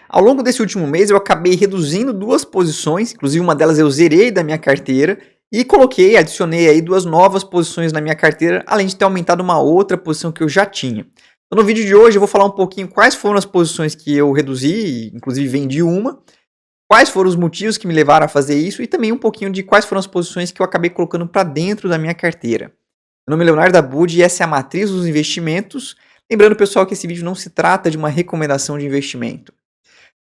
Ao longo desse último mês eu acabei reduzindo 2 posições, inclusive uma delas eu zerei da minha carteira e adicionei aí 2 novas posições na minha carteira, além de ter aumentado uma outra posição que eu já tinha. Então, no vídeo de hoje eu vou falar um pouquinho quais foram as posições que eu reduzi, inclusive vendi uma, quais foram os motivos que me levaram a fazer isso e também um pouquinho de quais foram as posições que eu acabei colocando para dentro da minha carteira. Meu nome é Leonardo Abud e essa é a Matriz dos Investimentos. Lembrando, pessoal, que esse vídeo não se trata de uma recomendação de investimento.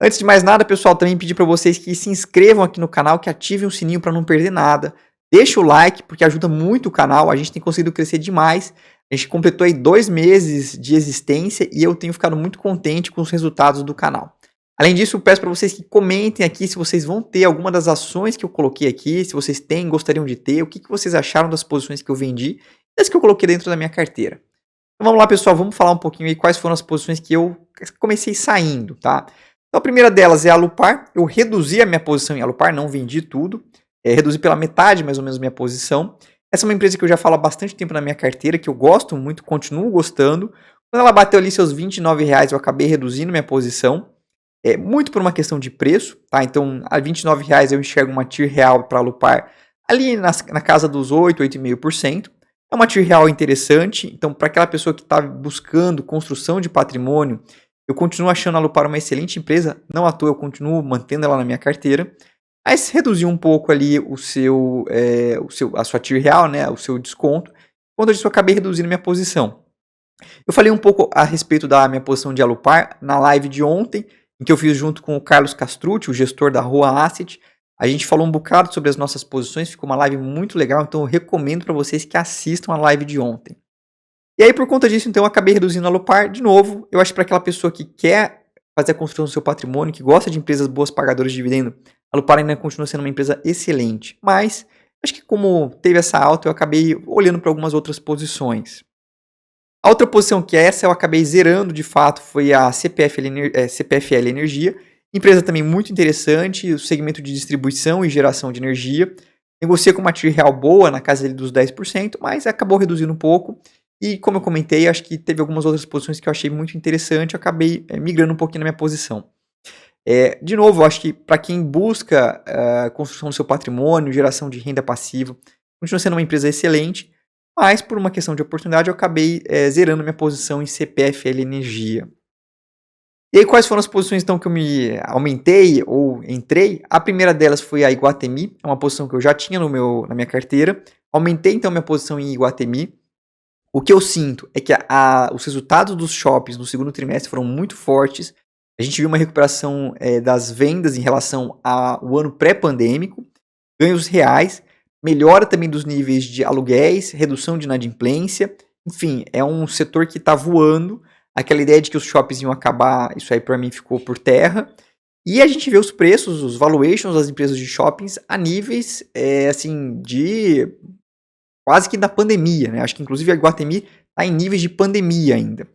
Antes de mais nada, pessoal, também pedir para vocês que se inscrevam aqui no canal, que ativem o sininho para não perder nada. Deixa o like, porque ajuda muito o canal, a gente tem conseguido crescer demais. A gente completou aí 2 meses de existência e eu tenho ficado muito contente com os resultados do canal. Além disso, eu peço para vocês que comentem aqui se vocês vão ter alguma das ações que eu coloquei aqui, se vocês têm, gostariam de ter, o que vocês acharam das posições que eu vendi e das que eu coloquei dentro da minha carteira. Então vamos lá, pessoal, vamos falar um pouquinho aí quais foram as posições que eu comecei saindo, tá? Então a primeira delas é a Alupar. Eu reduzi a minha posição em Alupar, não vendi tudo, reduzi pela metade mais ou menos minha posição. Essa é uma empresa que eu já falo há bastante tempo na minha carteira, que eu gosto muito, continuo gostando. Quando ela bateu ali seus R$ 29, eu acabei reduzindo minha posição. Muito por uma questão de preço, tá? Então, a R$ 29 eu enxergo uma TIR real para a Alupar ali na casa dos 8,5%. É uma TIR real interessante, então para aquela pessoa que está buscando construção de patrimônio, eu continuo achando a Alupar uma excelente empresa, não à toa eu continuo mantendo ela na minha carteira. Mas reduziu um pouco ali a sua TIR real, né, o seu desconto. Quando disso eu acabei reduzindo minha posição. Eu falei um pouco a respeito da minha posição de Alupar na live de ontem, em que eu fiz junto com o Carlos Castrucci, o gestor da Rua Asset. A gente falou um bocado sobre as nossas posições, ficou uma live muito legal, então eu recomendo para vocês que assistam a live de ontem. E aí, por conta disso, então, eu acabei reduzindo a Alupar de novo. Eu acho que para aquela pessoa que quer fazer a construção do seu patrimônio, que gosta de empresas boas pagadoras de dividendo, a Alupar ainda continua sendo uma empresa excelente. Mas, acho que como teve essa alta, eu acabei olhando para algumas outras posições. A outra posição que eu acabei zerando de fato foi a CPFL Energia. Empresa também muito interessante, o segmento de distribuição e geração de energia. Negociei com uma TIR real boa, na casa dos 10%, mas acabou reduzindo um pouco. E como eu comentei, acho que teve algumas outras posições que eu achei muito interessante, eu acabei migrando um pouquinho na minha posição. De novo, eu acho que para quem busca construção do seu patrimônio, geração de renda passiva, continua sendo uma empresa excelente. Mas, por uma questão de oportunidade, eu acabei zerando minha posição em CPFL Energia. E aí, quais foram as posições, então, que eu me aumentei ou entrei? A primeira delas foi a Iguatemi, é uma posição que eu já tinha na minha carteira. Aumentei, então, minha posição em Iguatemi. O que eu sinto é que os resultados dos shoppings no segundo trimestre foram muito fortes. A gente viu uma recuperação das vendas em relação ao ano pré-pandêmico, ganhos reais, melhora também dos níveis de aluguéis, redução de inadimplência. Enfim, é um setor que está voando. Aquela ideia de que os shoppings iam acabar, isso aí para mim ficou por terra. E a gente vê os preços, os valuations das empresas de shoppings a níveis assim de quase que da pandemia, né? Acho que inclusive a Iguatemi está em níveis de pandemia ainda.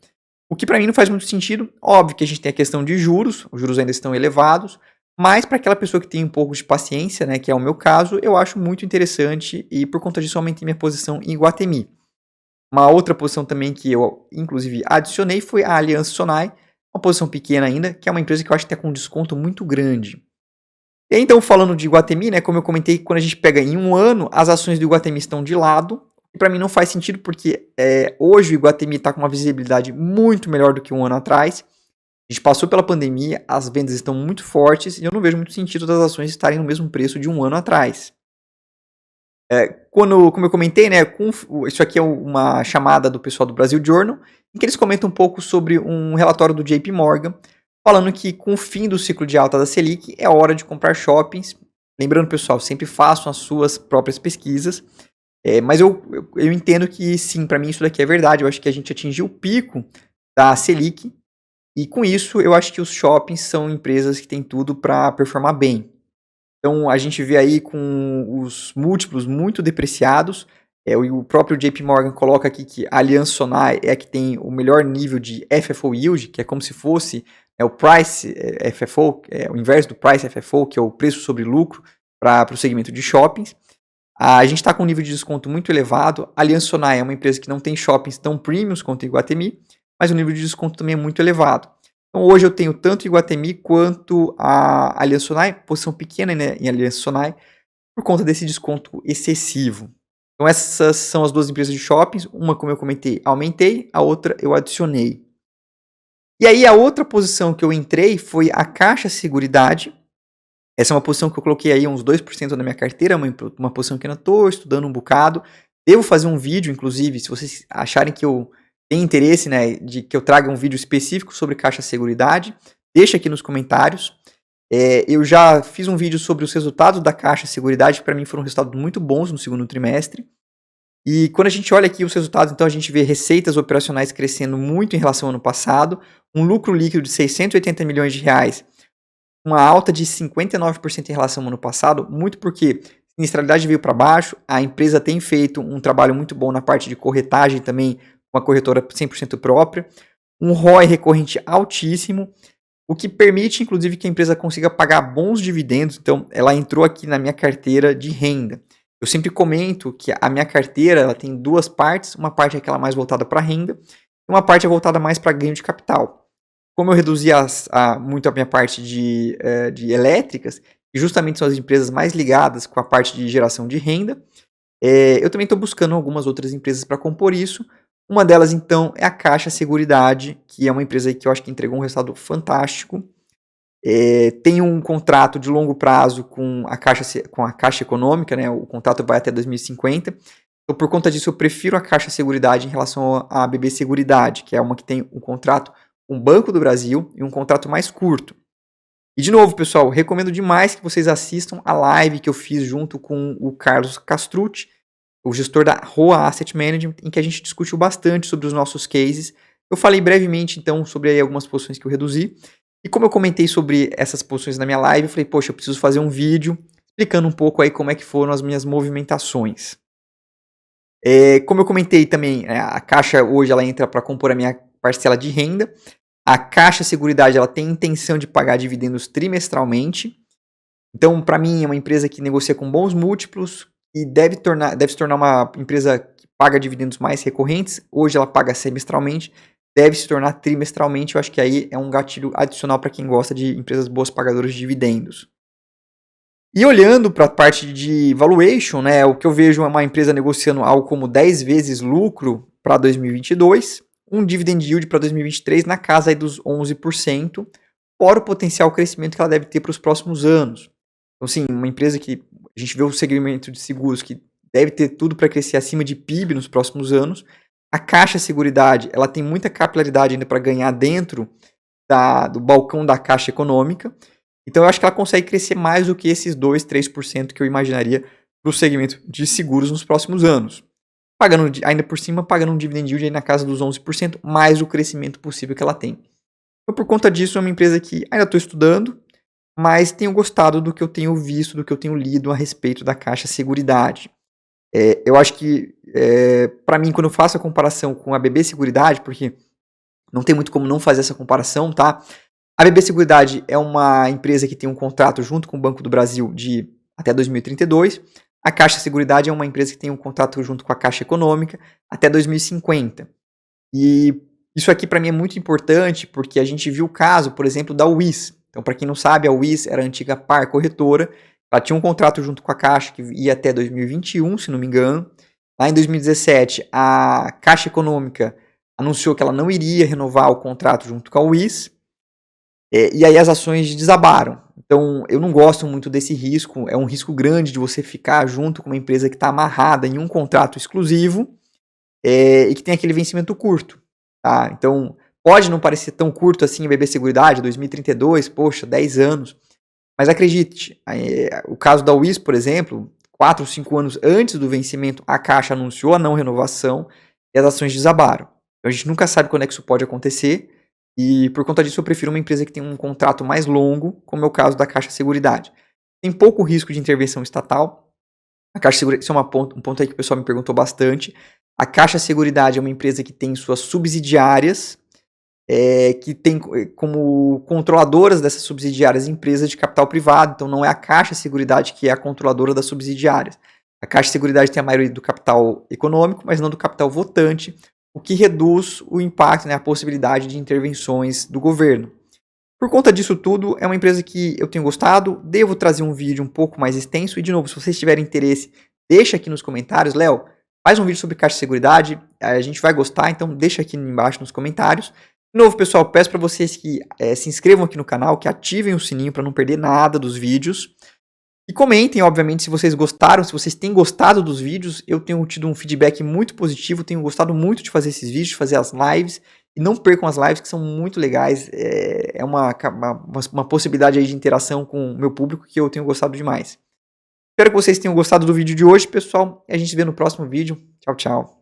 O que para mim não faz muito sentido. Óbvio que a gente tem a questão de juros, os juros ainda estão elevados, mas para aquela pessoa que tem um pouco de paciência, né, que é o meu caso, eu acho muito interessante e por conta disso eu aumentei minha posição em Iguatemi. Uma outra posição também que eu inclusive adicionei foi a Aliança Sonae, uma posição pequena ainda, que é uma empresa que eu acho que está com um desconto muito grande. E aí, então, falando de Iguatemi, né, como eu comentei, quando a gente pega em um ano, as ações do Iguatemi estão de lado. E para mim não faz sentido porque hoje o Iguatemi está com uma visibilidade muito melhor do que um ano atrás. A gente passou pela pandemia, as vendas estão muito fortes e eu não vejo muito sentido das ações estarem no mesmo preço de um ano atrás. Como eu comentei, né, isso aqui é uma chamada do pessoal do Brasil Journal, em que eles comentam um pouco sobre um relatório do JP Morgan, falando que com o fim do ciclo de alta da Selic é hora de comprar shoppings. Lembrando, pessoal, sempre façam as suas próprias pesquisas, mas eu entendo que sim, para mim isso daqui é verdade. Eu acho que a gente atingiu o pico da Selic e com isso eu acho que os shoppings são empresas que têm tudo para performar bem. Então a gente vê aí com os múltiplos muito depreciados. O próprio JP Morgan coloca aqui que a Aliança Sonae é a que tem o melhor nível de FFO Yield, que é como se fosse o Price FFO, o inverso do Price FFO, que é o preço sobre lucro para o segmento de shoppings. A gente está com um nível de desconto muito elevado. A Aliança Sonae é uma empresa que não tem shoppings tão premiums quanto a Iguatemi, mas o nível de desconto também é muito elevado. Então hoje eu tenho tanto Iguatemi quanto a Aliansce Sonae, posição pequena, né, em Aliansce Sonae, por conta desse desconto excessivo. Então essas são as duas empresas de shoppings, uma, como eu comentei, aumentei, a outra eu adicionei. E aí a outra posição que eu entrei foi a Caixa Seguridade. Essa é uma posição que eu coloquei aí uns 2% da minha carteira, uma posição que eu ainda estou estudando um bocado. Devo fazer um vídeo, inclusive, se vocês acharem que eu tenho interesse, né, de que eu traga um vídeo específico sobre Caixa Seguridade, deixa aqui nos comentários. Eu já fiz um vídeo sobre os resultados da Caixa Seguridade, que para mim foram resultados muito bons no segundo trimestre. E quando a gente olha aqui os resultados, então a gente vê receitas operacionais crescendo muito em relação ao ano passado, um lucro líquido de 680 milhões de reais, uma alta de 59% em relação ao ano passado, muito porque a sinistralidade veio para baixo, a empresa tem feito um trabalho muito bom na parte de corretagem também, uma corretora 100% própria, um ROI recorrente altíssimo, o que permite, inclusive, que a empresa consiga pagar bons dividendos. Então, ela entrou aqui na minha carteira de renda. Eu sempre comento que a minha carteira ela tem duas partes. Uma parte é aquela mais voltada para renda e uma parte é voltada mais para ganho de capital. Como eu reduzi muito a minha parte de elétricas, e justamente são as empresas mais ligadas com a parte de geração de renda, eu também estou buscando algumas outras empresas para compor isso. Uma delas, então, é a Caixa Seguridade, que é uma empresa que eu acho que entregou um resultado fantástico. Tem um contrato de longo prazo com a Caixa Econômica, né? O contrato vai até 2050. Então, por conta disso, eu prefiro a Caixa Seguridade em relação à BB Seguridade, que é uma que tem um contrato com o Banco do Brasil e um contrato mais curto. E, de novo, pessoal, recomendo demais que vocês assistam a live que eu fiz junto com o Carlos Castrucci, o gestor da Roa Asset Management, em que a gente discutiu bastante sobre os nossos cases. Eu falei brevemente, então, sobre aí algumas posições que eu reduzi. E como eu comentei sobre essas posições na minha live, eu falei, poxa, eu preciso fazer um vídeo explicando um pouco aí como é que foram as minhas movimentações. Como eu comentei também, a Caixa hoje ela entra para compor a minha parcela de renda. A Caixa Seguridade ela tem intenção de pagar dividendos trimestralmente. Então, para mim, é uma empresa que negocia com bons múltiplos e deve se tornar uma empresa que paga dividendos mais recorrentes. Hoje ela paga semestralmente, deve se tornar trimestralmente. Eu acho que aí é um gatilho adicional para quem gosta de empresas boas pagadoras de dividendos. E olhando para a parte de valuation, né, o que eu vejo é uma empresa negociando algo como 10 vezes lucro para 2022, um dividend yield para 2023 na casa aí dos 11%, fora o potencial crescimento que ela deve ter para os próximos anos. Então, assim, uma empresa que a gente vê o segmento de seguros que deve ter tudo para crescer acima de PIB nos próximos anos. A Caixa Seguridade, ela tem muita capilaridade ainda para ganhar dentro do balcão da Caixa Econômica. Então, eu acho que ela consegue crescer mais do que esses 2, 3% que eu imaginaria para o segmento de seguros nos próximos anos. Pagando, ainda por cima, pagando um dividend yield aí na casa dos 11%, mais o crescimento possível que ela tem. Então, por conta disso, é uma empresa que ainda estou estudando, mas tenho gostado do que eu tenho visto, do que eu tenho lido a respeito da Caixa Seguridade. Eu acho que, para mim, quando eu faço a comparação com a BB Seguridade, porque não tem muito como não fazer essa comparação, tá? A BB Seguridade é uma empresa que tem um contrato junto com o Banco do Brasil de até 2032. A Caixa Seguridade é uma empresa que tem um contrato junto com a Caixa Econômica até 2050. E isso aqui para mim é muito importante porque a gente viu o caso, por exemplo, da UIS. Então, para quem não sabe, a UIS era a antiga Par Corretora. Ela tinha um contrato junto com a Caixa que ia até 2021, se não me engano. Lá em 2017, a Caixa Econômica anunciou que ela não iria renovar o contrato junto com a UIS. E aí as ações desabaram. Então, eu não gosto muito desse risco. É um risco grande de você ficar junto com uma empresa que está amarrada em um contrato exclusivo e que tem aquele vencimento curto. Tá? Então, pode não parecer tão curto assim a BB Seguridade, 2032, poxa, 10 anos. Mas acredite, o caso da UIS, por exemplo, 4 ou 5 anos antes do vencimento, a Caixa anunciou a não renovação e as ações desabaram. Então, a gente nunca sabe quando é que isso pode acontecer. E por conta disso eu prefiro uma empresa que tem um contrato mais longo, como é o caso da Caixa Seguridade. Tem pouco risco de intervenção estatal. A Caixa Seguridade, isso é um ponto aí que o pessoal me perguntou bastante. A Caixa Seguridade é uma empresa que tem suas subsidiárias, que tem como controladoras dessas subsidiárias empresas de capital privado. Então não é a Caixa Seguridade que é a controladora das subsidiárias. A Caixa Seguridade tem a maioria do capital econômico, mas não do capital votante, o que reduz o impacto, né, a possibilidade de intervenções do governo. Por conta disso tudo, é uma empresa que eu tenho gostado, devo trazer um vídeo um pouco mais extenso, e de novo, se vocês tiverem interesse, deixa aqui nos comentários, Léo, faz um vídeo sobre Caixa de Seguridade, a gente vai gostar, então deixa aqui embaixo nos comentários. De novo, pessoal, peço para vocês que se inscrevam aqui no canal, que ativem o sininho para não perder nada dos vídeos. E comentem, obviamente, se vocês gostaram, se vocês têm gostado dos vídeos. Eu tenho tido um feedback muito positivo, tenho gostado muito de fazer esses vídeos, de fazer as lives. E não percam as lives, que são muito legais. É uma possibilidade aí de interação com o meu público que eu tenho gostado demais. Espero que vocês tenham gostado do vídeo de hoje, pessoal. E a gente se vê no próximo vídeo. Tchau, tchau.